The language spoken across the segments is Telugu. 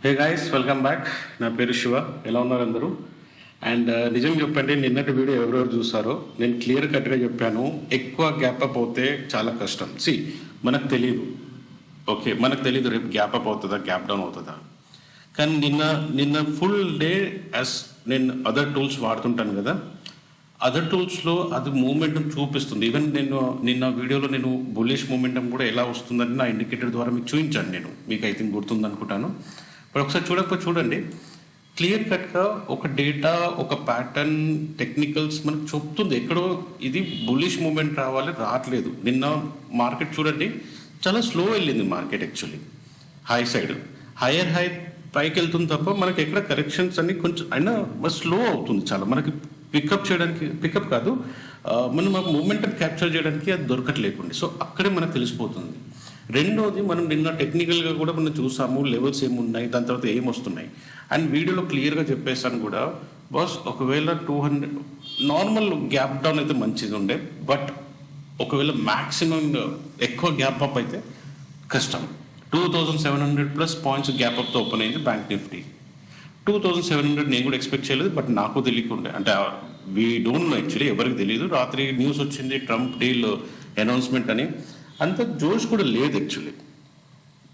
Hey guys, welcome back. నా పేరు శివ. ఎలా ఉన్నారు అందరూ? అండ్ నిజం చెప్పండి, నిన్నటి వీడియో ఎవరెవరు చూసారో నేను క్లియర్ కట్గా చెప్పాను. ఎక్కువ గ్యాప్ అప్ అవుతే చాలా కష్టం. మనకు తెలియదు. ఓకే, మనకు తెలియదు రేపు గ్యాప్ అప్ అవుతుందా, గ్యాప్ డౌన్ అవుతుందా. కానీ నిన్న ఫుల్ డే యాజ్ నేను అదర్ టూల్స్ వాడుతుంటాను కదా, అదర్ టూల్స్లో అది మూమెంటం చూపిస్తుంది. ఈవెన్ నిన్న వీడియోలో నేను బుల్లిష్ మూమెంటం కూడా ఎలా వస్తుందని నా ఇండికేటర్ ద్వారా మీకు చూపించాను. మీకు ఐ థింక్ గుర్తుంది అనుకుంటాను. ఇప్పుడు ఒకసారి చూడకపోతే చూడండి, క్లియర్ కట్గా ఒక డేటా, ఒక ప్యాటర్న్, టెక్నికల్స్ మనకు చెప్తుంది ఎక్కడో ఇది బుల్లిష్ మూమెంట్ రావట్లేదు. నిన్న మార్కెట్ చూడండి చాలా స్లో వెళ్ళింది మార్కెట్. యాక్చువల్లీ హైయర్ హై పైకి వెళ్తుంది తప్ప మనకి ఎక్కడ కరెక్షన్స్ అన్ని కొంచెం అయినా స్లో అవుతుంది. చాలా మనకి పికప్ కాదు, మనం ఆ మూమెంటం క్యాప్చర్ చేయడానికి అది దొరకట్లేకుండి. సో అక్కడే మనకు తెలిసిపోతుంది. రెండోది, మనం నిన్న టెక్నికల్గా కూడా మనం చూసాము లెవెల్స్ ఏమున్నాయి, దాని తర్వాత ఏమొస్తున్నాయి. అండ్ వీడియోలో క్లియర్గా చెప్పేసాను కూడా, బాస్ ఒకవేళ 200 నార్మల్ గ్యాప్ డౌన్ అయితే మంచిది ఉండే, బట్ ఒకవేళ మ్యాక్సిమం ఎక్కువ గ్యాప్ అప్ అయితే కష్టం. 2700+ పాయింట్స్ గ్యాప్ అప్తో ఓపెన్ అయింది బ్యాంక్ నిఫ్టీ. 2700 నేను కూడా ఎక్స్పెక్ట్ చేయలేదు, బట్ నాకు తెలియకుండా, అంటే వీ డోంట్ నో యాక్చువల్లీ, ఎవరికి తెలియదు. రాత్రి న్యూస్ వచ్చింది ట్రంప్ డీల్ అనౌన్స్మెంట్ అని. అంత జోష్ కూడా లేదు యాక్చువల్లీ.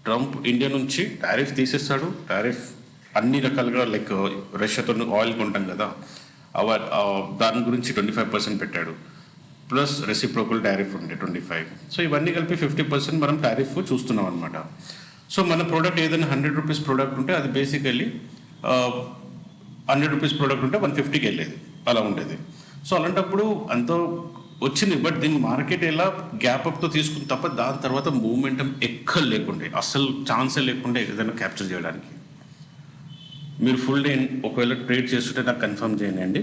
ట్రంప్ ఇండియా నుంచి టారిఫ్ తీసేస్తాడు. టారిఫ్ అన్ని రకాలుగా, లైక్ రష్యాతో ఆయిల్ కొంటాం కదా, దాని గురించి 25% పెట్టాడు. ప్లస్ రెసిప్రోకల్ టారిఫ్ ఉండే 25. సో ఇవన్నీ కలిపి 50% మనం టారిఫ్ చూస్తున్నాం అనమాట. సో మన ప్రోడక్ట్ ఏదైనా 100 రూపీస్ ప్రోడక్ట్ ఉంటే అది బేసికల్లీ 100 రూపీస్ ప్రోడక్ట్ ఉంటే 150కి వెళ్ళేది, అలా ఉండేది. సో అలాంటప్పుడు అంత వచ్చింది. బట్ దీన్ని మార్కెట్ ఎలా గ్యాప్ అప్తో తీసుకుని తప్ప దాని తర్వాత మూమెంటం ఎక్కడ లేకుండే, అసలు ఛాన్సే లేకుండే ఏదైనా క్యాప్చర్ చేయడానికి. మీరు ఫుల్ డే ఒకవేళ ట్రేడ్ చేస్తుంటే నాకు కన్ఫర్మ్ చేయండి.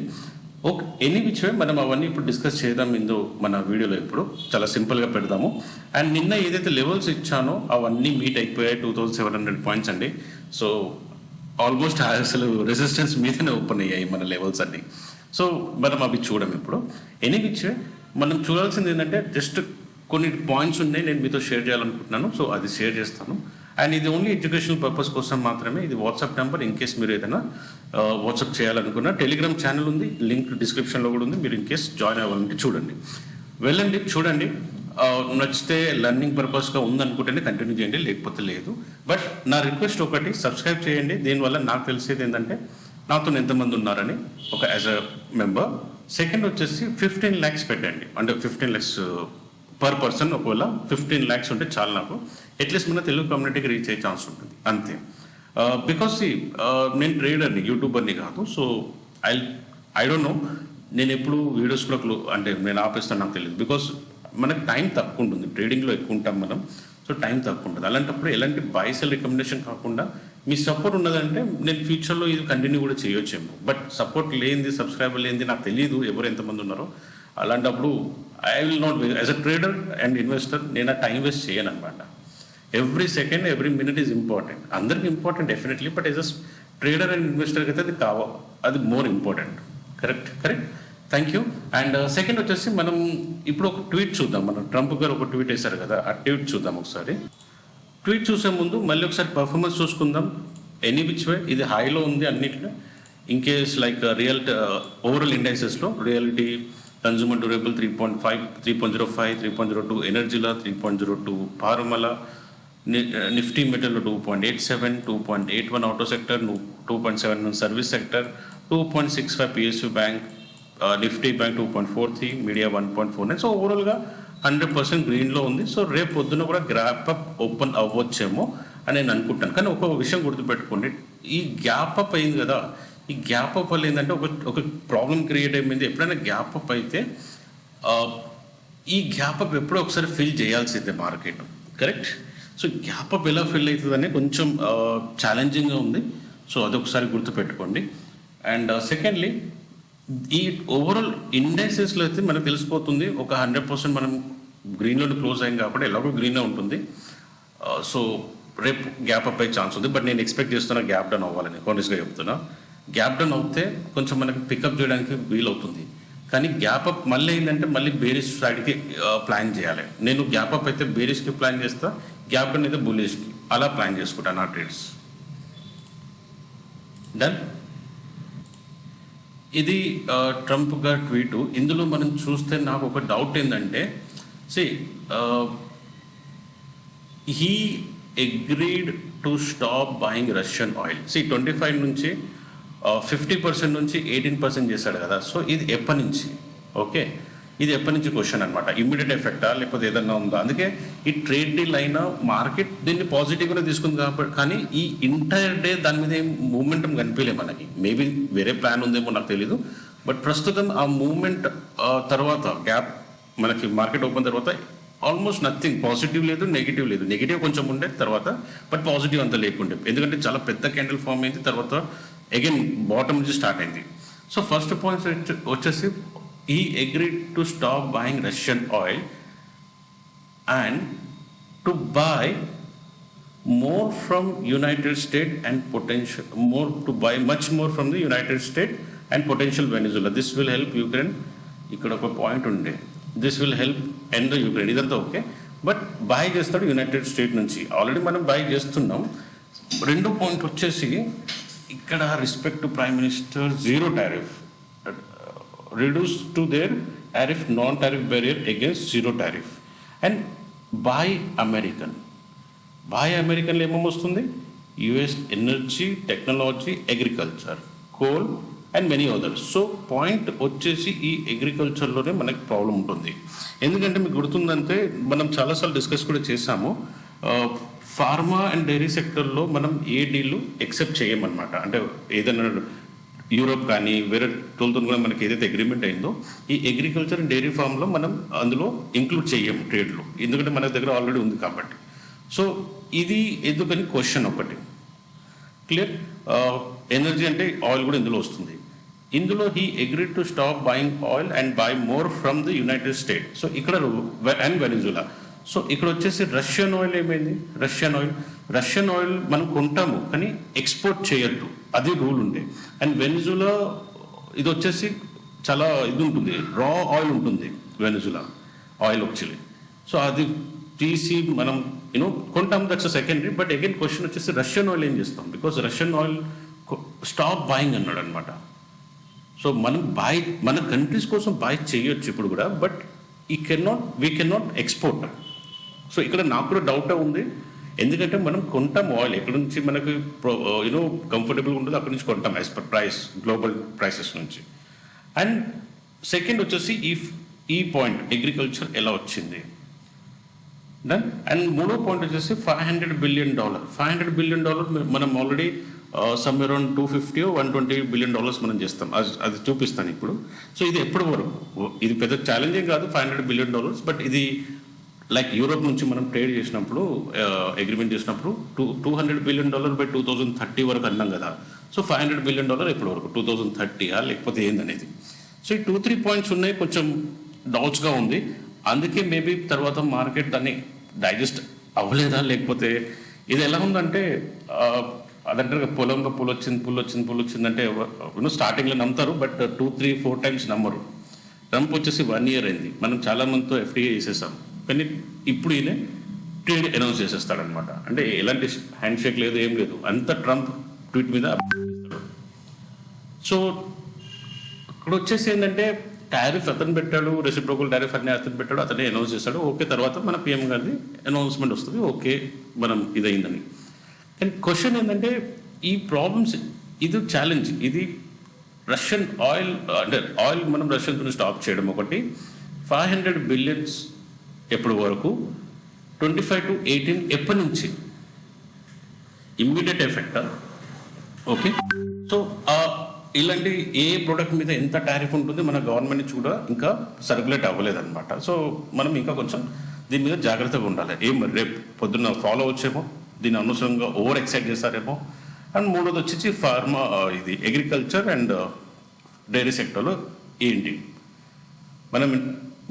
ఓకే, ఎనీ విచ్ వే మనం అవన్నీ ఇప్పుడు డిస్కస్ చేద్దాం మన వీడియోలో. ఇప్పుడు చాలా సింపుల్గా పెడదాము. అండ్ నిన్న ఏదైతే లెవెల్స్ ఇచ్చానో అవన్నీ మీట్ అయిపోయాయి. 2700 పాయింట్స్ అండి. సో ఆల్మోస్ట్ అసలు రెసిస్టెన్స్ మీదనే ఓపెన్ అయ్యాయి మన లెవెల్స్ అన్ని. సో మనం అవి చూడం ఇప్పుడు. ఎనీ విచ్ వే మనం చూడాల్సింది ఏంటంటే, జస్ట్ కొన్ని పాయింట్స్ ఉన్నాయి నేను మీతో షేర్ చేయాలనుకుంటున్నాను. సో అది షేర్ చేస్తాను. అండ్ ఇది ఓన్లీ ఎడ్యుకేషనల్ పర్పస్ కోసం మాత్రమే. ఇది వాట్సాప్ నెంబర్. ఇన్ కేస్ మీరు ఏదైనా వాట్సాప్ చేయాలనుకున్నా, టెలిగ్రామ్ ఛానల్ ఉంది, లింక్ డిస్క్రిప్షన్లో కూడా ఉంది. మీరు ఇన్ కేస్ జాయిన్ అవ్వాలంటే వెళ్ళండి, చూడండి. నచ్చితే లెర్నింగ్ పర్పస్గా ఉందనుకుంటేనే కంటిన్యూ చేయండి, లేకపోతే లేదు. బట్ నా రిక్వెస్ట్ ఒకటి, సబ్స్క్రైబ్ చేయండి. దీనివల్ల నాకు తెలిసేది ఏంటంటే నాతో ఎంతమంది ఉన్నారని, ఒక యాజ్ అ మెంబర్. సెకండ్ వచ్చేసి 15 lakhs పెట్టండి. అంటే 15 lakhs పర్ పర్సన్. ఒకవేళ 15 lakhs ఉంటే చాలు నాకు. అట్లీస్ట్ మన తెలుగు కమ్యూనిటీకి రీచ్ అయ్యే ఛాన్స్ ఉంటుంది అంతే. బికాస్ నేను ట్రేడర్ని, యూట్యూబర్ని కాదు. సో ఐ డోంట్ నో, నేను ఎప్పుడు వీడియోస్ కూడా అంటే నేను ఆపేస్తాను నాకు తెలియదు. బికాస్ మనకు టైం తక్కువ ఉంటుంది, ట్రేడింగ్లో ఎక్కువ ఉంటాం మనం. సో టైం తక్కువ ఉంటుంది. అలాంటప్పుడు ఎలాంటి బై సెల్ రికమెండేషన్ కాకుండా మీ సపోర్ట్ ఉన్నదంటే నేను ఫ్యూచర్లో ఇది కంటిన్యూ కూడా చేయొచ్చేమో. బట్ సపోర్ట్ లేనిది, సబ్స్క్రైబర్ లేనిది నాకు తెలియదు ఎవరు ఎంతమంది ఉన్నారో. అలాంటప్పుడు I will not, as a trader and investor నేను ఆ టైం వేస్ట్ చేయను అనమాట. Every second, every minute is important. అందరికీ important definitely, but as a trader and ఇన్వెస్టర్కి అయితే అది more important. Correct. Thank you. And second వచ్చేసి మనం ఇప్పుడు ఒక ట్వీట్ చూద్దాం. మన ట్రంప్ గారు ఒక ట్వీట్ వేశారు కదా, ఆ ట్వీట్ చూద్దాం ఒకసారి. ట్వీట్ చూసే ముందు మళ్ళీ ఒకసారి పర్ఫార్మెన్స్ చూసుకుందాం. ఎనీ విచ్ వే ఇది హైలో ఉంది అన్నిట్లో. ఇన్ కేస్ లైక్ ఓవరాల్ ఇండైసెస్లో రియాలిటీ, కన్జ్యూమర్ డ్యూరబుల్ 3.5, 3.05, 3.02, ఎనర్జీలో 3.02, పారమల, నిఫ్టీ మెటల్లో 2.87, 2.81 auto sector, 2.71 service sector, 2.65 PSU bank, Nifty bank 2.43, media 1.49. So ఓవరాల్గా 100% గ్రీన్లో ఉంది. సో రేపు పొద్దున కూడా గ్యాప్ అప్ ఓపెన్ అవ్వచ్చేమో అని నేను అనుకుంటాను. కానీ ఒక విషయం గుర్తుపెట్టుకోండి, ఈ గ్యాప్ అప్ అయింది కదా, ఈ గ్యాప్ అప్ వల్ల ఏంటంటే ఒక ప్రాబ్లం క్రియేట్ అయిపోయింది. ఎప్పుడైనా గ్యాప్ అప్ అయితే ఈ గ్యాప్ అప్ ఎప్పుడో ఒకసారి ఫిల్ చేయాల్సిందే market. Correct. So gap up ఎలా ఫిల్ అవుతుందని కొంచెం ఛాలెంజింగ్గా ఉంది. సో అదొకసారి గుర్తుపెట్టుకోండి. అండ్ సెకండ్లీ, ఈ ఓవరాల్ ఇండెక్సెస్లో అయితే మనకు తెలిసిపోతుంది ఒక 100% మనం గ్రీన్లో క్లోజ్ అయ్యాం కాబట్టి ఎలాగో గ్రీన్లో ఉంటుంది. సో రేపు గ్యాప్ అప్ అయ్యే ఛాన్స్ ఉంది. బట్ నేను ఎక్స్పెక్ట్ చేస్తున్నా గ్యాప్ డౌన్ అవ్వాలని, కాన్షియస్గా చెప్తున్నా. గ్యాప్ డౌన్ అవుతే కొంచెం మనకి పికప్ చేయడానికి వీలవుతుంది. కానీ గ్యాప్ అప్ మళ్ళీ ఏంటంటే మళ్ళీ బేరిష్ సైడ్కి ప్లాన్ చేయాలి. నేను గ్యాప్ అప్ అయితే బేరిష్కి ప్లాన్ చేస్తా, గ్యాప్ డౌన్ అయితే బుల్లిష్కి, అలా ప్లాన్ చేసుకుంటాను నా ట్రేడ్స్. డన్. ఇది ట్రంప్ గారి ట్వీటు. ఇందులో మనం చూస్తే నాకు ఒక డౌట్ ఏంటంటే, see he agreed to stop buying Russian oil. See 25 నుంచి 50% నుంచి 18% చేశాడు కదా. సో ఇది ఎప్పటి నుంచి? ఓకే, ఇది ఎప్పటి నుంచి క్వశ్చన్ అనమాట. ఇమ్మీడియట్ ఎఫెక్టా లేకపోతే ఏదన్నా ఉందా? అందుకే ఈ ట్రేడ్ డీల్ అయినా మార్కెట్ దీన్ని పాజిటివ్గానే తీసుకుంది కాబట్టి, కానీ ఈ ఎంటైర్ డే దాని మీద ఏం మూమెంటం కనిపించలే మనకి. మేబీ వేరే ప్లాన్ ఉందేమో నాకు తెలీదు. బట్ ప్రస్తుతం ఆ మూమెంట్ తర్వాత గ్యాప్ మనకి మార్కెట్ ఓపెన్ తర్వాత ఆల్మోస్ట్ నథింగ్, పాజిటివ్ లేదు, నెగిటివ్ లేదు. నెగిటివ్ కొంచెం ఉండే తర్వాత, బట్ పాజిటివ్ అంత లేకుండే. ఎందుకంటే చాలా పెద్ద క్యాండిల్ ఫామ్ అయింది, తర్వాత అగైన్ బాటమ్ నుంచి స్టార్ట్ అయింది. సో ఫస్ట్ పాయింట్ వచ్చేసి he agreed to stop buying Russian oil and to buy more from United States and much more from the United States and potential Venezuela. This will help Ukraine. ఇక్కడ ఒక పాయింట్ ఉండే, this will help end the Ukraine. ఇదంతా ఓకే, బట్ బై చేస్తాడు యునైటెడ్ స్టేట్స్ నుంచి. ఆల్రెడీ మనం బై చేస్తున్నాం. రెండో పాయింట్ వచ్చేసి ఇక్కడ respect to prime minister, zero tariff, reduce to their tariff, non-tariff barrier against zero tariff, and buy American. Buy American ఏమొస్తుంది? US energy, technology, agriculture, coal and many others. So point వచ్చేసి ఈ అగ్రికల్చర్లోనే మనకి ప్రాబ్లం ఉంటుంది. ఎందుకంటే మీకు గుర్తుందంటే మనం చాలాసార్లు డిస్కస్ కూడా చేసాము, ఫార్మా అండ్ డైరీ సెక్టర్లో మనం ఏ డీలు ఎక్సెప్ట్ చేయమన్నమాట. అంటే ఏదైనా యూరోప్ కానీ వేరే టోల్తో కూడా మనకి ఏదైతే అగ్రిమెంట్ అయిందో, ఈ అగ్రికల్చర్ అండ్ డైరీ ఫామ్లో మనం అందులో ఇంక్లూడ్ చేయము ట్రేడ్లో, ఎందుకంటే మన దగ్గర ఆల్రెడీ ఉంది కాబట్టి. సో ఇది ఎందుకని క్వశ్చన్ ఒకటి క్లియర్. ఎనర్జీ అంటే ఆయిల్ కూడా ఇందులో వస్తుంది. ఇందులో he agreed to stop buying oil and by more from the United state. So ఇక్కడ అండ్ వెనిజులా. సో ఇక్కడ వచ్చేసి రష్యన్ ఆయిల్ ఏమైంది? రష్యన్ ఆయిల్ మనం కొంటాము కానీ ఎక్స్పోర్ట్ చేయొద్దు, అది రూల్ ఉండే. అండ్ వెనిజులా ఇది వచ్చేసి చాలా ఇది ఉంటుంది, రా ఆయిల్ ఉంటుంది వెనిజులా ఆయిల్ యాక్చువల్లీ. సో అది తీసి మనం కొంటాం, that's secondary. But again question వచ్చేసి రష్యన్ ఆయిల్ ఏం చేస్తాం? Because Russian oil stop buying అన్నాడు అనమాట. సో మనం మన కంట్రీస్ కోసం బాయ్ చేయొచ్చు ఇప్పుడు కూడా, but we can not export. So ఇక్కడ నాకు కూడా డౌట్ ఉంది, ఎందుకంటే మనం కొంటాం ఆయిల్ ఎక్కడి నుంచి మనకు కంఫర్టబుల్గా ఉంటుందో అక్కడి నుంచి కొంటాం as per price, global prices నుంచి. అండ్ సెకండ్ వచ్చేసి ఈ పాయింట్ అగ్రికల్చర్ ఎలా వచ్చింది డన్. అండ్ మూడో పాయింట్ వచ్చేసి $500 billion. $500 billion మనం already somewhere around 250 or $120 billion మనం చేస్తాం, అది చూపిస్తాను ఇప్పుడు. సో ఇది ఎప్పటి వరకు? ఇది పెద్ద ఛాలెంజింగ్ కాదు $500 billion, బట్ ఇది లైక్ యూరోప్ నుంచి మనం ట్రేడ్ చేసినప్పుడు, అగ్రిమెంట్ చేసినప్పుడు $200 billion బై 2030 వరకు అన్నాం కదా. సో $500 billion ఎప్పటి వరకు? 2030 లేకపోతే ఏందనేది. సో ఈ 2-3 పాయింట్స్ ఉన్నాయి, కొంచెం డౌట్స్గా ఉంది. అందుకే మేబీ తర్వాత మార్కెట్ దాన్ని డైజెస్ట్ అవ్వలేదా, లేకపోతే ఇది ఎలా ఉందంటే అదంటారు పొలంలో పుల్ వచ్చిందంటే స్టార్టింగ్లో నమ్ముతారు, బట్ 2-3-4 times నమ్మరు. ట్రంప్ వచ్చేసి 1 year అయింది, మనం చాలా మందితో ఎఫ్టీఏ చేసేసాం, కానీ ఇప్పుడు ఈయన ట్రేడ్ అనౌన్స్ చేసేస్తాడనమాట. అంటే ఎలాంటి హ్యాండ్ షేక్ లేదు, ఏం లేదు, అంత ట్రంప్ ట్వీట్ మీద. సో ఇక్కడ వచ్చేసి ఏంటంటే టారిఫ్ అతను పెట్టాడు, రెసిప్రోకల్ టారిఫ్ అన్నీ అతను పెట్టాడు, అతనే అనౌన్స్ చేస్తాడు. ఓకే, తర్వాత మన పిఎం గారిది అనౌన్స్మెంట్ వస్తుంది, ఓకే మనం ఇదైందని. కానీ క్వశ్చన్ ఏంటంటే ఈ ప్రాబ్లమ్స్, ఇది ఛాలెంజ్. ఇది రష్యన్ ఆయిల్, అంటే ఆయిల్ మనం రష్యన్తో స్టాప్ చేయడం ఒకటి. 500 billion ఎప్పటి వరకు? 25 to 18 ఎప్పటి నుంచి? ఇమ్మీడియట్ ఎఫెక్టా? ఓకే. సో ఇలాంటి ఏ ప్రోడక్ట్ మీద ఎంత టారిఫ్ ఉంటుంది మన గవర్నమెంట్ నుంచి కూడా ఇంకా సర్క్యులేట్ అవ్వలేదన్నమాట. సో మనం ఇంకా కొంచెం దీని మీద జాగ్రత్తగా ఉండాలి. రేపు పొద్దున్న ఫాలో వచ్చేమో, దీన్ని అనవసరంగా ఓవర్ ఎక్సైట్ చేస్తారేమో. అండ్ మూడోది వచ్చేసి ఫార్మా, ఇది అగ్రికల్చర్ అండ్ డైరీ సెక్టర్లో ఏంటి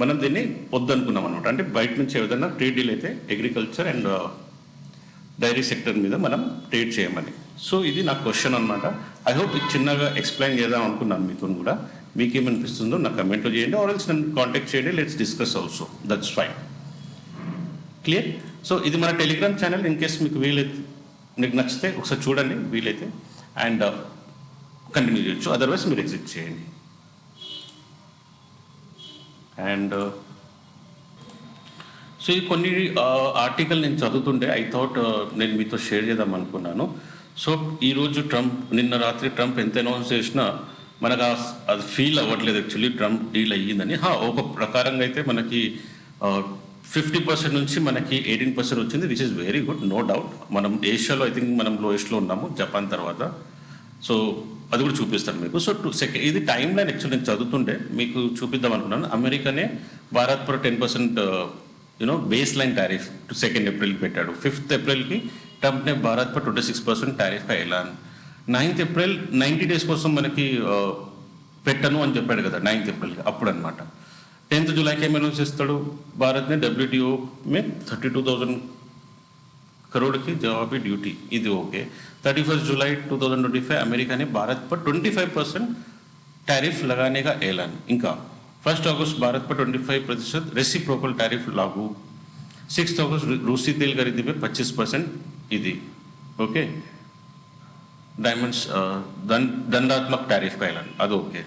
మనం దీన్ని వద్దనుకున్నాం అనమాట. అంటే బయట నుంచి ఏదైనా ట్రేడ్ డీల్ అయితే అగ్రికల్చర్ అండ్ డైరీ సెక్టర్ మీద మనం ట్రేడ్ చేయమని. సో ఇది నా క్వశ్చన్ అనమాట. ఐ హోప్ ఇది చిన్నగా ఎక్స్ప్లెయిన్ చేద్దాం అనుకున్నాను మీతో కూడా. మీకేమనిపిస్తుందో నా కమెంట్లో చేయండి, ఆర్ ఎల్స్ నన్ను కాంటాక్ట్ చేయండి, let's discuss also, that's fine. Clear. So ఇది మన టెలిగ్రామ్ ఛానల్, ఇన్ కేస్ మీకు వీలైతే, మీకు నచ్చితే ఒకసారి చూడండి వీలైతే. అండ్ కంటిన్యూ చేయొచ్చు, అదర్వైజ్ మీరు ఎగ్జిట్ చేయండి. అండ్ సో ఈ కొన్ని ఆర్టికల్ నేను చదువుతుంటే ఐ థాట్ నేను మీతో షేర్ చేద్దాం అనుకున్నాను. సో ఈరోజు నిన్న రాత్రి ట్రంప్ ఎంత అనౌన్స్ చేసినా మనకు అది ఫీల్ అవ్వట్లేదు యాక్చువల్లీ ట్రంప్ డీల్ అయ్యిందని. ఒక ప్రకారంగా అయితే మనకి 50% నుంచి మనకి 18% వచ్చింది, which is very good, no doubt. మనం ఏషియాలో ఐ థింక్ మనం లోయెస్ట్లో ఉన్నాము జపాన్ తర్వాత. సో అది కూడా చూపిస్తాను మీకు. సో ఇది టైం లైన్ యాక్చువల్లీ నేను చదువుతుంటే మీకు చూపిద్దాం అనుకున్నాను. అమెరికానే Bharat per 10% base line tariff 2 April పెట్టాడు. 5th April की ट्रंप ने भारत पर 26% టారిఫ్ का ऐलान. 9th April 90 days కోసం మనకి పెట్టను అని చెప్పాడు కదా 9th April అప్పుడు అనమాట. 10th July ఏం అనౌన్స్ చేస్తాడు, భారత్ ने WTO में 32,000 करोड़ की जवाबी ड्यूटी, ఇది ఓకే. 31st July 2025 अमेरिका ने भारत पर 25% टैरिफ लगाने का ऐलान. ఇంకా 1st August भारत पर 25% रेसिप्रोकल टैरिफ लागू. 6th August रूसी तेल खरीदी में 25% ఇది ఓకే. డైమండ్స్ దండాత్మक टैरिफ का ऐलान, అది ఓకే,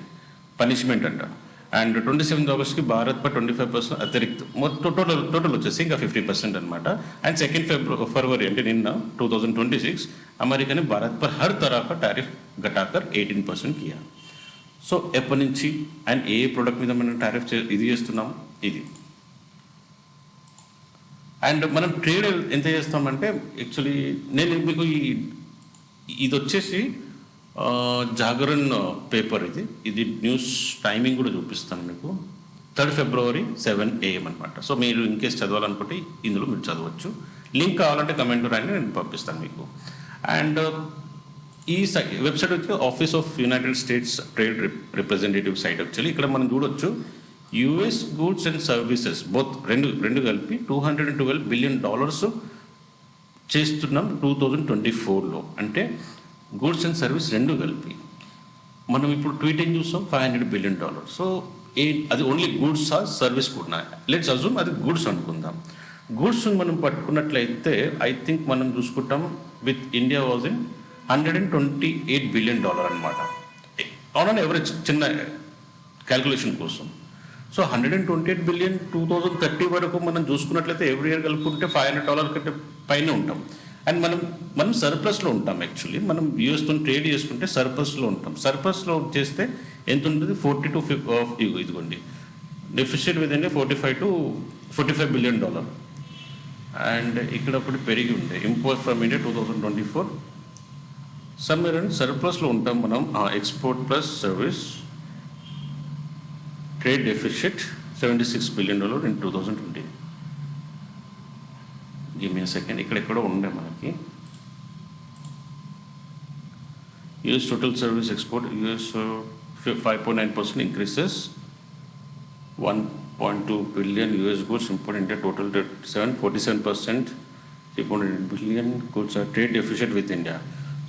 పనిష్మెంట్ అంట. అండ్ 27th August की भारत पर 25% अतिरिक्त टोटल వచ్చేసి ఇంకా 50% అనమాట. అండ్ 2nd February అంటే నిన్న 2026 अमेरिका ने भारत पर हर तरह का टैरिफ घटाकर 18% किया. సో ఎప్పటి నుంచి అండ్ ఏ ప్రోడక్ట్ మీద మనం టారిఫ్ ఇది చేస్తున్నాం ఇది. అండ్ మనం ట్రేడ్ ఎంత చేస్తామంటే యాక్చువల్లీ నేను మీకు ఇది వచ్చేసి జాగరణ్ పేపర్, ఇది న్యూస్ టైమింగ్ కూడా చూపిస్తాను మీకు. 3rd February 7 AM అనమాట. సో మీరు ఇన్కేస్ చదవాలనుకుంటే ఇందులో మీరు చదవచ్చు. లింక్ కావాలంటే కమెంట్ రాని నేను పంపిస్తాను మీకు. అండ్ ఈ వెబ్సైట్ వచ్చి office of United States trade representative site. Actually ఇక్కడ మనం చూడొచ్చు US goods and services both రెండు కలిపి $212 billion చేస్తున్నాం 2024లో. అంటే గూడ్స్ అండ్ సర్వీస్ రెండు కలిపి మనం ఇప్పుడు ట్వీట్ ఏం చూస్తాం $500 billion. సో అది ఓన్లీ గూడ్స్ ఆ సర్వీస్ కూడా లెట్స్ అజ్యూమ్ అది గూడ్స్ అనుకుందాం. గూడ్స్ మనం పట్టుకున్నట్లయితే ఐ థింక్ మనం చూసుకుంటాం with India was in $128 billion అనమాట. ఆన్ అన్ ఎవరేజ్ చిన్న క్యాల్కులేషన్ కోసం. సో 128 billion 2030 వరకు మనం చూసుకున్నట్లయితే ఎవ్రీ ఇయర్ కలుపుకుంటే $500 కంటే పైన ఉంటాం. అండ్ మనం సర్ప్లస్లో ఉంటాం. యాక్చువల్లీ మనం యూఎస్తో ట్రేడ్ చేసుకుంటే సర్ప్లస్లో ఉంటాం. సర్ప్లస్లో చేస్తే ఎంత ఉంటుంది 40 to 50 ఇదిగోండి deficit with India $45 billion. And ఇక్కడ ఒకటి పెరిగి ఉండే import from India 2024 somewhere and సర్ప్లస్లో ఉంటాం మనం. Export plus service trade deficit $76 billion in 2020. Give me second, ఇక్కడెక్కడో ఉండే మనకి US total service export US 5.9% increases 1.2 billion US goods import India total 47% 3.8 billion goods are trade deficit with India.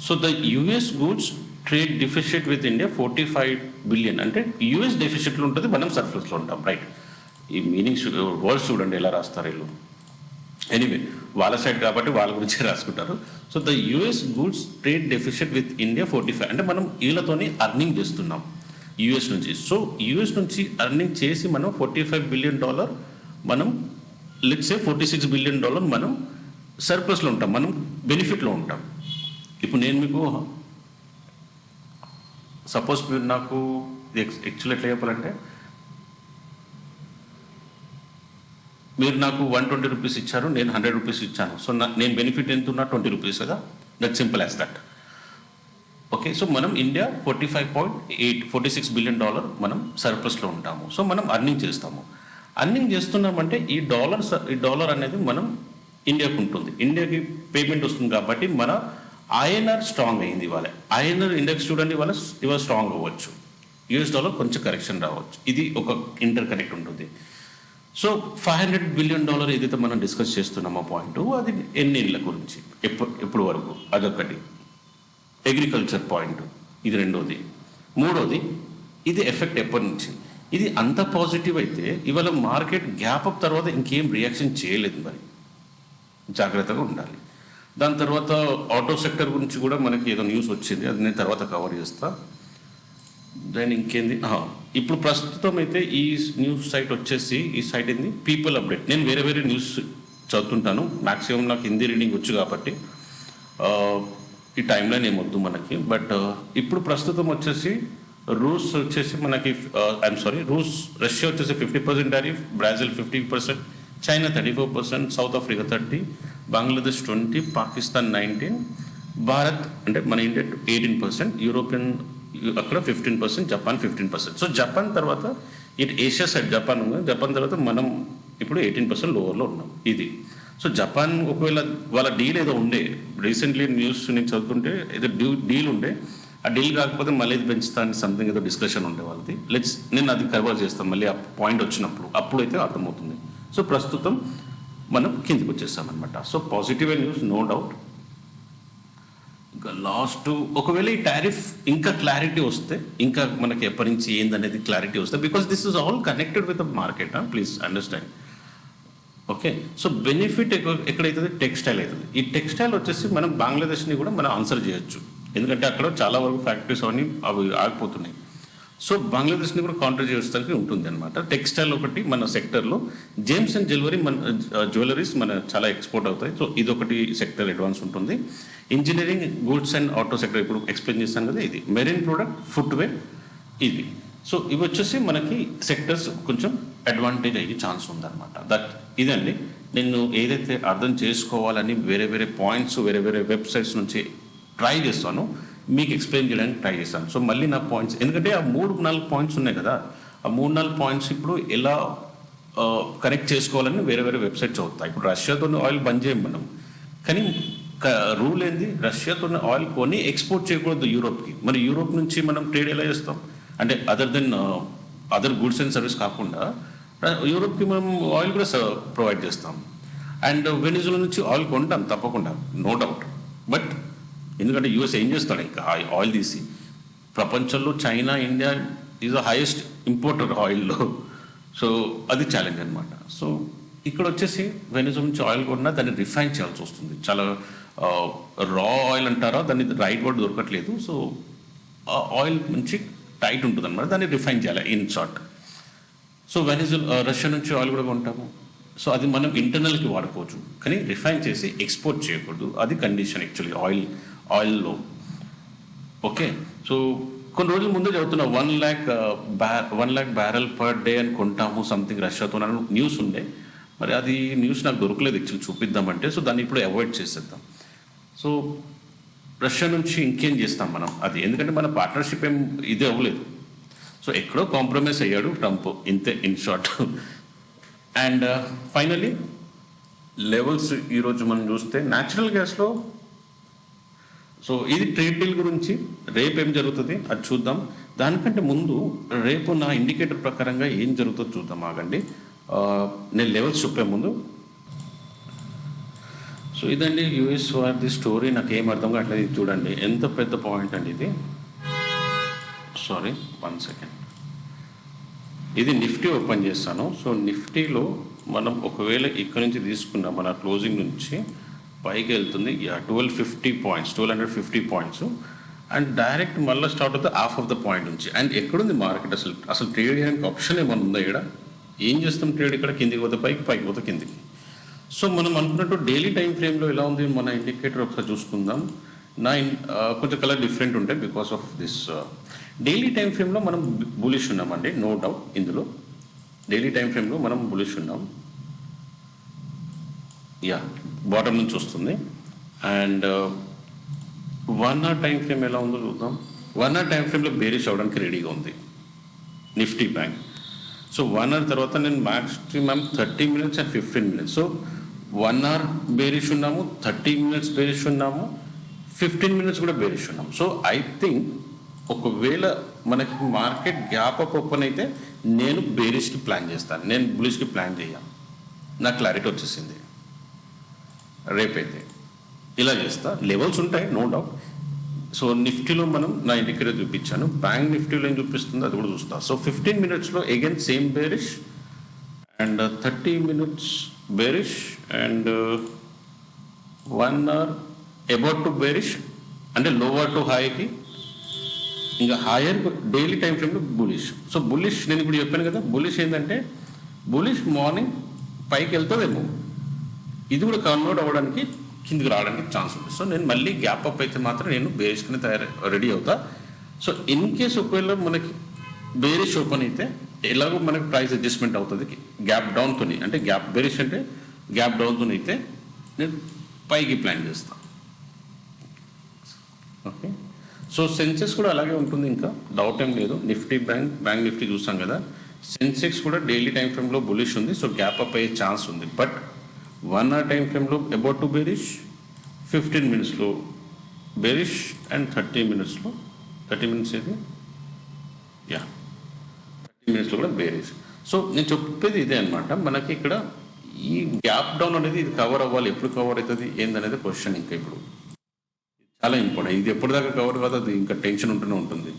So the US goods trade deficit with India 45 billion అంటే యూఎస్ డెఫిసిట్లో ఉంటుంది, మనం సర్ప్లస్లో ఉంటాం, రైట్. ఈ మీనింగ్స్ వర్డ్స్ చూడండి ఎలా రాస్తారు వీళ్ళు. ఎనీవే వాళ్ళ సైడ్ కాబట్టి వాళ్ళ గురించి రాసుకుంటారు. So the US goods trade deficit with India 45 అంటే మనం వీళ్ళతోని అర్నింగ్ చేస్తున్నాం యూఎస్ నుంచి. సో యూఎస్ నుంచి అర్నింగ్ చేసి మనం $45 billion మనం లెట్స్ సే $46 billion మనం సర్ప్లస్లో ఉంటాం, మనం బెనిఫిట్లో ఉంటాం. ఇప్పుడు నేను మీకు సపోజ్ మీరు నాకు యాక్చువల్ ఎట్లా చెప్పాలంటే మీరు నాకు 120 రూపీస్ ఇచ్చారు, నేను 100 రూపీస్ ఇచ్చాను. సో నేను బెనిఫిట్ ఎంత ఉన్నా 20 రూపీస్ కదా, that simple as that. Okay, so మనం ఇండియా $46 billion మనం సర్ప్లస్లో ఉంటాము. సో మనం అర్నింగ్ చేస్తాము. అర్నింగ్ చేస్తున్నామంటే ఈ డాలర్ అనేది మనం ఇండియాకు ఉంటుంది, ఇండియాకి పేమెంట్ వస్తుంది కాబట్టి మన ఐఎన్ఆర్ స్ట్రాంగ్ అయింది. ఇవాళ ఐఎన్ఆర్ ఇండెక్స్ చూడండి, ఇవాళ స్ట్రాంగ్ అవ్వచ్చు, యూఎస్ డాలర్ కొంచెం కరెక్షన్ రావచ్చు. ఇది ఒక ఇంటర్ కనెక్ట్ ఉంటుంది. సో $500 billion ఏదైతే మనం డిస్కస్ చేస్తున్నామో పాయింట్, అది ఎన్నేళ్ళ గురించి ఎప్పుడు వరకు, అదొకటి అగ్రికల్చర్ పాయింట్, ఇది రెండోది. మూడోది ఇది ఎఫెక్ట్ ఎప్పటి నుంచి. ఇది అంత పాజిటివ్ అయితే ఇవాళ మార్కెట్ గ్యాప్ అప్ తర్వాత ఇంకేం రియాక్షన్ చేయలేదు, మరి జాగ్రత్తగా ఉండాలి. దాని తర్వాత ఆటో సెక్టర్ గురించి కూడా మనకి ఏదో న్యూస్ వచ్చింది, అది నేను తర్వాత కవర్ చేస్తా. దెన్ ఇంకేంది ఇప్పుడు ప్రస్తుతం అయితే ఈ న్యూస్ సైట్ వచ్చేసి ఈ సైట్ ఏంది పీపుల్ అప్డేట్. నేను వేరే వేరే న్యూస్ చదువుతుంటాను, మ్యాక్సిమం నాకు హిందీ రీడింగ్ వచ్చు కాబట్టి ఈ టైంలో ఏమొద్దు మనకి. బట్ ఇప్పుడు ప్రస్తుతం వచ్చేసి రూస్ వచ్చేసి మనకి ఐఎమ్ సారీ రష్యా వచ్చేసి 50% tariff, Brazil 50%, China 34%, south Africa 30%, Bangladesh 20%, Pakistan 19%, Bharat అంటే మన ఇండియా 18%, యూరోపియన్ అక్కడ 15%, జపాన్ 15%. సో జపాన్ తర్వాత ఇటు ఏషియా సైడ్ జపాన్ ఉంది, జపాన్ తర్వాత మనం ఇప్పుడు 18% లోవర్లో ఉన్నాం ఇది. సో జపాన్ ఒకవేళ వాళ్ళ డీల్ ఏదో ఉండే, రీసెంట్లీ న్యూస్ నేను చదువుతుంటే ఏదో డీల్ ఉండే, ఆ డీల్ కాకపోతే మళ్ళీ ఇది పెంచుతాను సంథింగ్ ఏదో డిస్కషన్ ఉండే వాళ్ళది. నేను అది కవర్ చేస్తాను మళ్ళీ ఆ పాయింట్ వచ్చినప్పుడు, అప్పుడైతే అర్థమవుతుంది. సో ప్రస్తుతం మనం కిందికి వచ్చేస్తామన్నమాట. So positive news no doubt. ఇంకా లాస్ట్ ఒకవేళ ఈ టారిఫ్ ఇంకా క్లారిటీ వస్తే, ఇంకా మనకి ఎప్పటి నుంచి ఏందనేది క్లారిటీ వస్తే, because this is all connected with the market, please understand. Okay, so benefit ఎక్కడైతుంది, టెక్స్టైల్ అవుతుంది. ఈ టెక్స్టైల్ వచ్చేసి మనం బంగ్లాదేశ్ని కూడా మనం ఆన్సర్ చేయొచ్చు, ఎందుకంటే అక్కడ చాలా వరకు ఫ్యాక్టరీస్ అవన్నీ అవి ఆగిపోతున్నాయి. సో బంగ్లాదేశ్ని కూడా కౌంటర్ చేయడానికి ఉంటుంది అనమాట. టెక్స్టైల్ ఒకటి మన సెక్టర్లో, జేమ్స్ అండ్ జ్యువెలరీస్ మన చాలా ఎక్స్పోర్ట్ అవుతాయి. సో ఇది ఒకటి సెక్టర్ అడ్వాన్స్ ఉంటుంది. Engineering, goods and auto sector ఇప్పుడు ఎక్స్ప్లెయిన్ చేస్తాను కదా, ఇది మెరీన్ ప్రోడక్ట్, ఫుట్వేర్ ఇది. సో ఇవి వచ్చేసి మనకి సెక్టర్స్ కొంచెం అడ్వాంటేజ్ అయ్యే ఛాన్స్ ఉందన్నమాట. ఇదండి నేను ఏదైతే అర్థం చేసుకోవాలని వేరే వేరే పాయింట్స్ వేరే వేరే వెబ్సైట్స్ నుంచి ట్రై చేస్తాను, మీకు ఎక్స్ప్లెయిన్ చేయడానికి ట్రై చేస్తాను. సో మళ్ళీ నా పాయింట్స్, ఎందుకంటే ఆ 3-4 పాయింట్స్ ఉన్నాయి కదా, ఆ 3-4 పాయింట్స్ ఇప్పుడు ఎలా కనెక్ట్ చేసుకోవాలని వేరే వేరే వెబ్సైట్ చదువుతాయి. ఇప్పుడు రష్యాతో ఆయిల్ బంద్ చేయం మనం, కానీ రూల్ ఏంది, రష్యాతో ఆయిల్ కొని ఎక్స్పోర్ట్ చేయకూడదు యూరోప్కి. మరి యూరోప్ నుంచి మనం ట్రేడ్ ఎలా చేస్తాం అంటే అదర్ గూడ్స్ అండ్ సర్వీస్ కాకుండా యూరోప్కి మనం ఆయిల్ కూడా ప్రొవైడ్ చేస్తాం. అండ్ వెనిజులా నుంచి ఆయిల్ కొంటాం తప్పకుండా, నో డౌట్. బట్ ఎందుకంటే యూఎస్ ఏం చేస్తాడు ఇంకా ఆయిల్ తీసి, ప్రపంచంలో China, India is the highest importer ఆయిల్లో. సో అది ఛాలెంజ్ అనమాట. సో ఇక్కడ వచ్చేసి వెనిజులా నుంచి ఆయిల్ కొన్నా దాన్ని రిఫైన్ చేయాల్సి వస్తుంది. చాలా రా ఆయిల్ అంటారా, దాన్ని రైట్ వర్డ్ దొరకట్లేదు. సో ఆయిల్ మంచి టైట్ ఉంటుంది అనమాట, దాన్ని రిఫైన్ చేయాలి ఇన్ షార్ట్. సో రష్యా నుంచి ఆయిల్ కూడా కొంటాము. సో అది మనం ఇంటర్నల్కి వాడుకోవచ్చు, కానీ రిఫైన్ చేసి ఎక్స్పోర్ట్ చేయకూడదు, అది కండిషన్ యాక్చువల్లీ ఆయిల్లో. ఓకే, సో కొన్ని రోజుల ముందే చదువుతున్నా 1 lakh బ్యారెల్ పర్ డే అని కొంటాము సంథింగ్ రష్యాతో న్యూస్ ఉండే. మరి అది న్యూస్ నాకు దొరకలేదు యాక్చువల్లీ చూపిద్దామంటే. సో దాన్ని ఇప్పుడు అవాయిడ్ చేసేద్దాం. సో రష్యా నుంచి ఇంకేం చేస్తాం మనం అది, ఎందుకంటే మన పార్ట్నర్షిప్ ఏం ఇదే అవ్వలేదు. సో ఎక్కడో కాంప్రమైజ్ అయ్యాడు ట్రంప్, ఇంతే in short. And finally levels ఈరోజు మనం చూస్తే న్యాచురల్ గ్యాస్లో, సో ఇది ట్రేడ్ డీల్ గురించి రేపు ఏం జరుగుతుంది అది చూద్దాం. దానికంటే ముందు రేపు నా ఇండికేటర్ ప్రకారంగా ఏం జరుగుతుందో చూద్దాం, ఆగండి. నేను లెవెల్స్ చెప్పే ముందు, సో ఇదండి యూఎస్ వారిది స్టోరీ. నాకు ఏం అర్థం కావట్లేదు, ఇది చూడండి ఎంత పెద్ద పాయింట్ అండి ఇది. సారీ 1 సెకండ్, ఇది నిఫ్టీ ఓపెన్ చేస్తాను. సో నిఫ్టీలో మనం ఒకవేళ ఇక్కడ నుంచి తీసుకున్నాం, మన క్లోజింగ్ నుంచి పైకి వెళ్తుంది 1250 పాయింట్స్, 1250 పాయింట్స్. అండ్ డైరెక్ట్ మళ్ళీ స్టార్ట్ అవుతుంది హాఫ్ ఆఫ్ ద పాయింట్ నుంచి. అండ్ ఎక్కడుంది మార్కెట్, అసలు ట్రేడ్ చేయడానికి ఆప్షన్ ఏమైనా ఉందా ఇక్కడ? ఏం చేస్తాం ట్రేడ్, ఇక్కడ కిందికి పోతే పైకి, పైకి పోతే కిందికి. సో మనం అనుకున్నట్టు డైలీ టైం ఫ్రేమ్లో ఎలా ఉంది మన ఇండికేటర్ ఒకసారి చూసుకుందాం. కొంచెం కలర్ డిఫరెంట్ ఉంటాయి because of this. Daily time ఫ్రేమ్లో మనం బులిష్ ఉన్నామండి, నో డౌట్. ఇందులో డైలీ టైం ఫ్రేమ్లో మనం బులిష్ ఉన్నాం. బాటమ్ నుంచి వస్తుంది. అండ్ 1 hour టైం ఫ్రేమ్ ఎలా ఉందో చూద్దాం. 1 hour టైం ఫ్రేమ్లో బేరిష్ అవ్వడానికి రెడీగా ఉంది నిఫ్టీ బ్యాంక్. సో 1 hour తర్వాత నేను maximum 30 minutes and 15 minutes. So 1 hour bearish ఉన్నాము, 30 minutes బేరిష్ ఉన్నాము, 15 minutes కూడా బేరిష్ ఉన్నాము. సో ఐ థింక్ ఒకవేళ మనకి మార్కెట్ గ్యాప్ అప్ ఓపెన్ అయితే నేను బేరిష్కి ప్లాన్ చేస్తాను, నేను బులిష్కి ప్లాన్ చేయాలి. నాకు క్లారిటీ వచ్చేసింది. రేపైతే ఇలా చేస్తా, లెవెల్స్ ఉంటాయి నో డౌట్. సో నిఫ్టీలో మనం నా ఇండికేటర్ చూపించాను, బ్యాంక్ నిఫ్టీలో ఏం చూపిస్తుంది అది కూడా చూస్తా. సో 15 minutesలో again same bearish and 30 minutes bearish and 1 hour about to bearish, అంటే లోవర్ టు హైకి ఇంకా హైయర్ డైలీ టైం ఫ్రేమ్లో బులిష్. సో బులిష్ నేను ఇప్పుడు చెప్పాను కదా, బులిష్ ఏంటంటే బులిష్ మార్నింగ్ పైకి వెళ్తుందేమో, ఇది కూడా కన్వర్ట్ అవ్వడానికి కిందికి రావడానికి ఛాన్స్ ఉంది. సో నేను మళ్ళీ గ్యాప్ అప్ అయితే మాత్రం నేను బేరిష్గానే రెడీ అవుతా. సో ఇన్ కేస్ ఒకవేళ మనకి బేరిష్ ఓపెన్ అయితే ఎలాగో మనకి ప్రైస్ అడ్జస్ట్మెంట్ అవుతుంది గ్యాప్ డౌన్తో, అంటే గ్యాప్ బేరిష్ అంటే గ్యాప్ డౌన్తో అయితే నేను పైకి ప్లాన్ చేస్తాను. ఓకే, సో సెన్సెక్స్ కూడా అలాగే ఉంటుంది, ఇంకా డౌట్ ఏం లేదు. నిఫ్టీ బ్యాంక్ నిఫ్టీ చూసాం కదా, సెన్సెక్స్ కూడా డైలీ టైం ఫ్రేమ్లో బులిష్ ఉంది. సో గ్యాప్ అప్ అయ్యే ఛాన్స్ ఉంది. బట్ 1 hour టైం ఫ్రేమ్లో అబౌట్ టు బేరిష్, 15 minutesలో బేరిష్ అండ్ 30 minutesలో 30 minutes ఏది 30 minutesలో కూడా బేరిష్. సో నేను చెప్పేది ఇదే అనమాట. మనకి ఇక్కడ ఈ గ్యాప్ డౌన్ అనేది ఇది కవర్ అవ్వాలి, ఎప్పుడు కవర్ అవుతుంది ఏందనేది క్వశ్చన్. ఇంకా ఇప్పుడు చాలా ఇంపార్టెంట్, ఇది ఎప్పటిదాకా కవర్ కాదు, అది ఇంకా టెన్షన్ ఉంటూనే ఉంటుంది.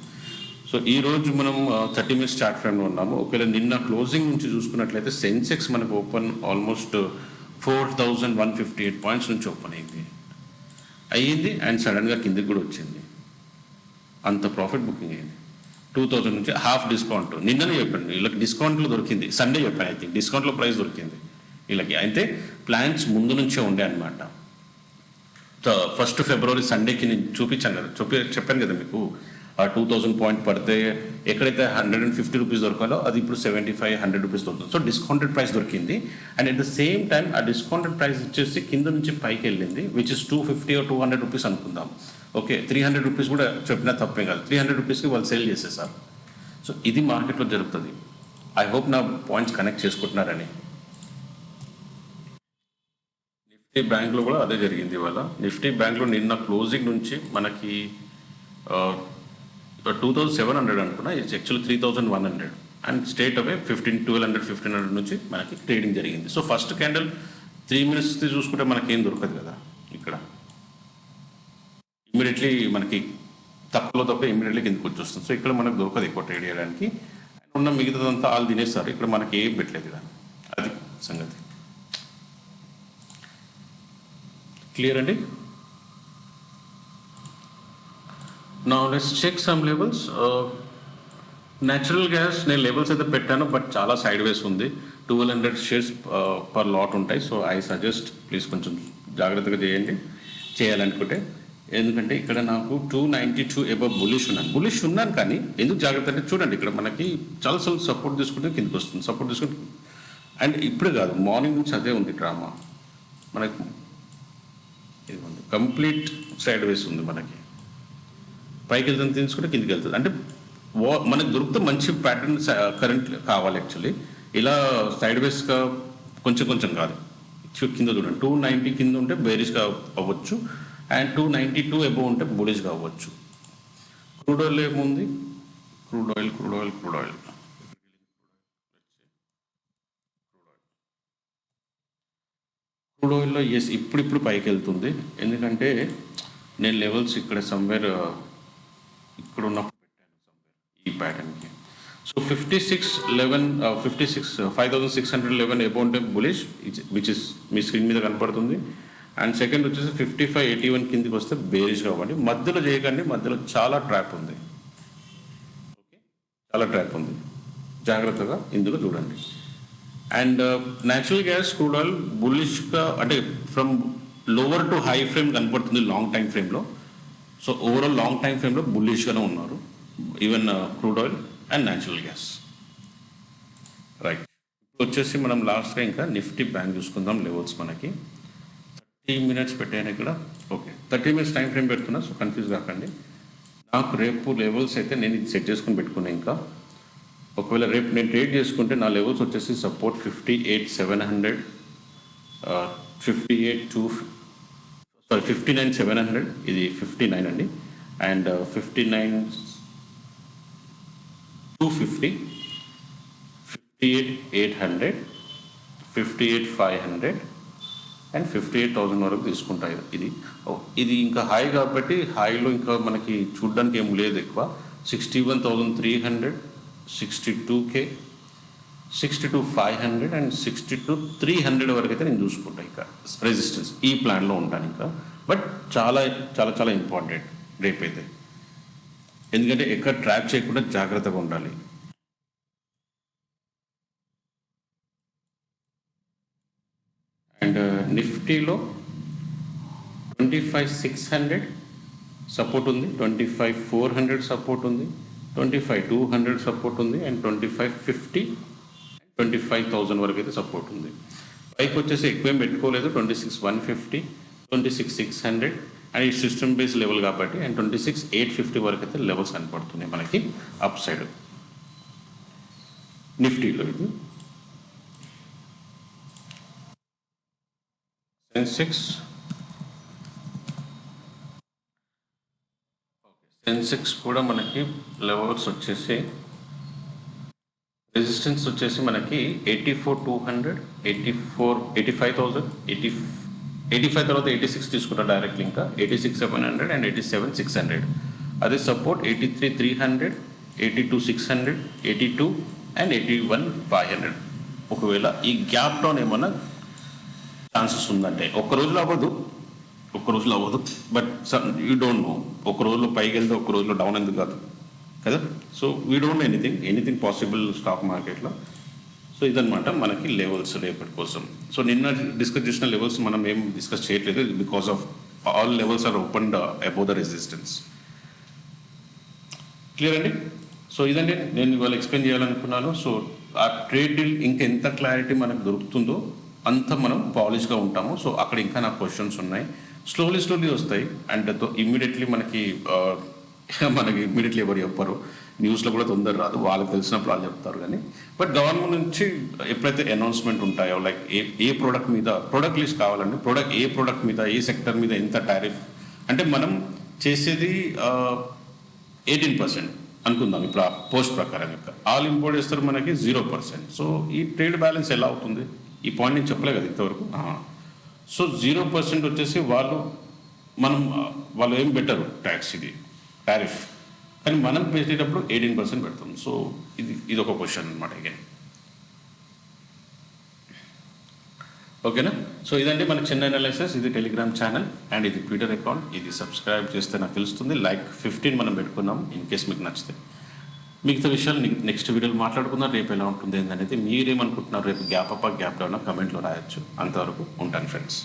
సో ఈ రోజు మనం 30 minutes చార్ట్ ఫ్రేమ్లో ఉన్నాము. ఒకవేళ నిన్న క్లోజింగ్ నుంచి చూసుకున్నట్లయితే సెన్సెక్స్ మనకు ఓపెన్ ఆల్మోస్ట్ 4158 points నుంచి ఓపెన్ అయ్యింది అండ్ సడన్గా కిందికి కూడా వచ్చింది. అంత ప్రాఫిట్ బుకింగ్ అయింది. 2000 నుంచి హాఫ్ డిస్కౌంట్ నిన్ననే చెప్పాను, వీళ్ళకి డిస్కౌంట్లో దొరికింది. సండే చెప్పాను, అయితే డిస్కౌంట్లో ప్రైస్ దొరికింది వీళ్ళకి. అయితే ప్లాన్స్ ముందు నుంచే ఉండే అనమాట. 1st February సండేకి నేను చూపించాను కదా, చెప్పాను కదా మీకు, 2000 point పడితే ఎక్కడైతే 150 రూపీస్ దొరకాలో అది ఇప్పుడు 75-100 రూపీస్ దొరుకుతుంది. సో డిస్కౌంటెడ్ ప్రైస్ దొరికింది. And at the same time ఆ డిస్కౌంటెడ్ ప్రైస్ వచ్చేసి కింద నుంచి పైకి వెళ్ళింది, విచ్ ఇస్ 250 or 200 రూపీస్ అనుకుందాం. ఓకే, 300 రూపీస్ కూడా చెప్పినా తప్పేం కాదు. 300 రూపీస్కి వాళ్ళు సేల్ చేసేసారు. సో ఇది మార్కెట్లో జరుగుతుంది. ఐ హోప్ నా పాయింట్స్ కనెక్ట్ చేసుకుంటున్నారని. నిఫ్టీ బ్యాంక్లో కూడా అదే జరిగింది ఇవాళ. నిఫ్టీ బ్యాంక్లో నిన్న క్లోజింగ్ నుంచి మనకి 2700 అనుకున్నా, ఇట్స్ యాక్చువల్లీ 3100 అండ్ స్టేట్ అవే 1200-1500 నుంచి మనకి ట్రేడింగ్ జరిగింది. సో ఫస్ట్ క్యాండిల్ 3 minutes చూసుకుంటే మనకేం దొరకదు కదా, ఇక్కడ ఇమీడియట్లీ మనకి తక్కువ ఇమీడియట్లీ కిందకి వచ్చేస్తుంది. సో ఇక్కడ మనకు దొరకదు ఎక్కువ ట్రేడ్ చేయడానికి. ఉన్న మిగతాదంతా వాళ్ళు తినేస్తారు, ఇక్కడ మనకి ఏం పెట్టలేదు కదా, అది సంగతి. క్లియర్ అండి? Now let's check some levels. Natural gas నేను లెవెల్స్ అయితే పెట్టాను, బట్ చాలా సైడ్ వేస్ ఉంది. 1200 shares పర్ లాట్ ఉంటాయి. సో ఐ సజెస్ట్ ప్లీజ్ కొంచెం జాగ్రత్తగా చేయాలనుకుంటే. ఎందుకంటే ఇక్కడ నాకు 292 అబవ్ బులిష్ ఉన్నాను కానీ ఎందుకు జాగ్రత్త అంటే చూడండి, ఇక్కడ మనకి చాలా సపోర్ట్ తీసుకుంటే కిందకి వస్తుంది, సపోర్ట్ తీసుకుంటే. అండ్ ఇప్పుడు కాదు, మార్నింగ్ నుంచి అదే ఉంది డ్రామా మనకి. ఇది ఉంది కంప్లీట్ సైడ్ వేస్ ఉంది మనకి. పైకి వెళ్తుంది తీసుకుంటే కిందికి వెళ్తుంది. అంటే మనకు దొరికితే మంచి ప్యాటర్న్ కరెంట్ కావాలి యాక్చువల్లీ. ఇలా సైడ్ వేస్గా కొంచెం కాదు, కింద చూడండి 290 కింద ఉంటే బేరిష్గా అవ్వచ్చు అండ్ 292 అబోవ్ ఉంటే బులిష్గా అవ్వచ్చు. క్రూడ్ ఆయిల్ ఏముంది, క్రూడ్ ఆయిల్లో ఎస్ ఇప్పుడు పైకి వెళ్తుంది. ఎందుకంటే నేను లెవెల్స్ ఇక్కడ సమ్వేర్ ఇక్కడ ఉన్నప్పుడు పెట్టాను ఈ ప్యాటర్న్కి. సో 5611 అబౌవ్ ఉంటే bullish, which is me screen మీద కనపడుతుంది. అండ్ సెకండ్ వచ్చేసి 5581 కిందికి వస్తే బేరిష్గా అవ్వండి. మధ్యలో చేయకండి, మధ్యలో చాలా ట్రాప్ ఉంది. ఓకే, చాలా ట్రాప్ ఉంది, జాగ్రత్తగా ఇందులో చూడండి. And natural gas crude oil బులిష్గా, అంటే from lower to high frame కనపడుతుంది లాంగ్ టైం ఫ్రేమ్లో. సో ఓవరాల్ లాంగ్ టైం ఫ్రేమ్లో బులిష్గానే ఉన్నారు, even crude oil and natural gas. Right, ఇప్పుడు వచ్చేసి మనం లాస్ట్గా ఇంకా నిఫ్టీ బ్యాంక్ చూసుకుందాం. లెవెల్స్ మనకి 30 minutes పెట్టాను ఇక్కడ. ఓకే, 30 minutes టైం ఫ్రేమ్ పెడుతున్నా, సో కన్ఫ్యూజ్ కాకండి. నాకు రేపు లెవెల్స్ అయితే నేను ఇది సెట్ చేసుకుని పెట్టుకున్నాను. ఇంకా ఒకవేళ రేపు నేను ట్రేడ్ చేసుకుంటే నా లెవెల్స్ వచ్చేసి సపోర్ట్ 58,700, 59,700, ఇది 59 అండి. అండ్ 59,250, 58,800, 58,500 అండ్ 58,000 వరకు తీసుకుంటాయి. ఇది ఇంకా హై కాబట్టి హైలో ఇంకా మనకి చూడడానికి ఏం లేదు ఎక్కువ. 61,300, 62K, 62,500 అండ్ 62,300 వరకు అయితే నేను చూసుకుంటాను. ఇంకా రెసిస్టెన్స్ ఈ ప్లాన్లో ఉంటాను ఇంకా. బట్ చాలా చాలా చాలా ఇంపార్టెంట్ రేపు అయితే. ఎందుకంటే ఎక్కడ ట్రాప్ చేయకుండా జాగ్రత్తగా ఉండాలి. అండ్ నిఫ్టీలో 25,600 సపోర్ట్ ఉంది, 25,400 సపోర్ట్ ఉంది, 25,200 సపోర్ట్ ఉంది, అండ్ 25,50, 25,000 వరకు అయితే సపోర్ట్ ఉంది. పైకి వచ్చేసి ఎక్కువేం పెట్టుకోలేదు, 26,150, 26,600 అండ్ ఈ సిస్టమ్ బేస్ లెవెల్ కాబట్టి, అండ్ 26,850 వరకు అయితే లెవెల్స్ కనపడుతున్నాయి మనకి అప్ సైడ్ నిఫ్టీలో. ఇది సెన్సెక్స్ కూడా మనకి లెవెల్స్ వచ్చేసి రెసిస్టెన్స్ వచ్చేసి మనకి 84,200, 85,000, 85 తర్వాత 86 తీసుకుంటారు డైరెక్ట్లీ, ఇంకా 86,700 అండ్ 87,600. అదే సపోర్ట్ 83,300, 82,600, 82 అండ్ 81,500. ఒకవేళ ఈ గ్యాప్ డౌన్ ఏమన్నా ఛాన్సెస్ ఉందంటే ఒక్క రోజులో అవ్వదు, బట్ యూ డోంట్ నో. ఒక రోజులో పైకి వెళ్తే ఒక రోజులో డౌన్ ఎందుకు కాదు కదా. So we don't know anything possible stock మార్కెట్లో. సో ఇదనమాట మనకి లెవెల్స్ రేపటి కోసం. సో నిన్న డిస్కస్ చేసిన లెవెల్స్ మనం ఏం డిస్కస్ చేయట్లేదు, because of all levels are opened above the resistance. Clear అండి. సో ఇదండి నేను ఇవాళ ఎక్స్ప్లెయిన్ చేయాలనుకున్నాను. సో ఆ ట్రేడ్ డీల్ ఇంకెంత క్లారిటీ మనకు దొరుకుతుందో అంత మనం పాలిష్గా ఉంటాము. సో అక్కడ ఇంకా నాకు క్వశ్చన్స్ ఉన్నాయి, స్లోలీ వస్తాయి. అండ్ ఇమ్మీడియట్లీ మనకి ఇమ్మీడియట్లీ ఎవరు చెప్పరు, న్యూస్లో కూడా తొందర రాదు, వాళ్ళకి తెలిసినప్పుడు వాళ్ళు చెప్తారు. కానీ బట్ గవర్నమెంట్ నుంచి ఎప్పుడైతే అనౌన్స్మెంట్ ఉంటాయో, లైక్ ఏ ప్రోడక్ట్ మీద ప్రోడక్ట్ లిస్ట్ కావాలండి, ఏ ప్రోడక్ట్ మీద ఏ సెక్టర్ మీద ఎంత టారిఫ్, అంటే మనం చేసేది 18% అనుకుందాం ఇప్పుడు ఆ పోస్ట్ ప్రకారం. యొక్క ఆల్ ఇంపోర్ట్ చేస్తారు మనకి 0%. సో ఈ ట్రేడ్ బ్యాలెన్స్ ఎలా అవుతుంది, ఈ పాయింట్ నేను చెప్పలే కదా ఇంతవరకు. సో 0% వచ్చేసి వాళ్ళు ఏం పెట్టరు ట్యాక్స్, ఇది టారిఫ్, కానీ మనం పెట్టేటప్పుడు 18% పెడతాం. సో ఇది ఒక క్వశ్చన్ అనమాట అగైన్. ఓకేనా. సో ఇదండి మన చిన్న అనాలిసిస్. ఇది టెలిగ్రామ్ ఛానల్ అండ్ ఇది ట్విట్టర్ అకౌంట్. ఇది సబ్స్క్రైబ్ చేస్తే నాకు తెలుస్తుంది. లైక్ 15 మనం పెట్టుకున్నాం, ఇన్ కేస్ మీకు నచ్చితే. మిగతా విషయాలు నెక్స్ట్ వీడియోలో మాట్లాడుకుందాం. రేపు ఎలా ఉంటుంది ఏంటనేది మీరేమనుకుంటున్నారు, రేపు గ్యాప్ అప్ గ్యాప్ డౌన్ కమెంట్లో రాయొచ్చు. అంతవరకు ఉంటాను ఫ్రెండ్స్.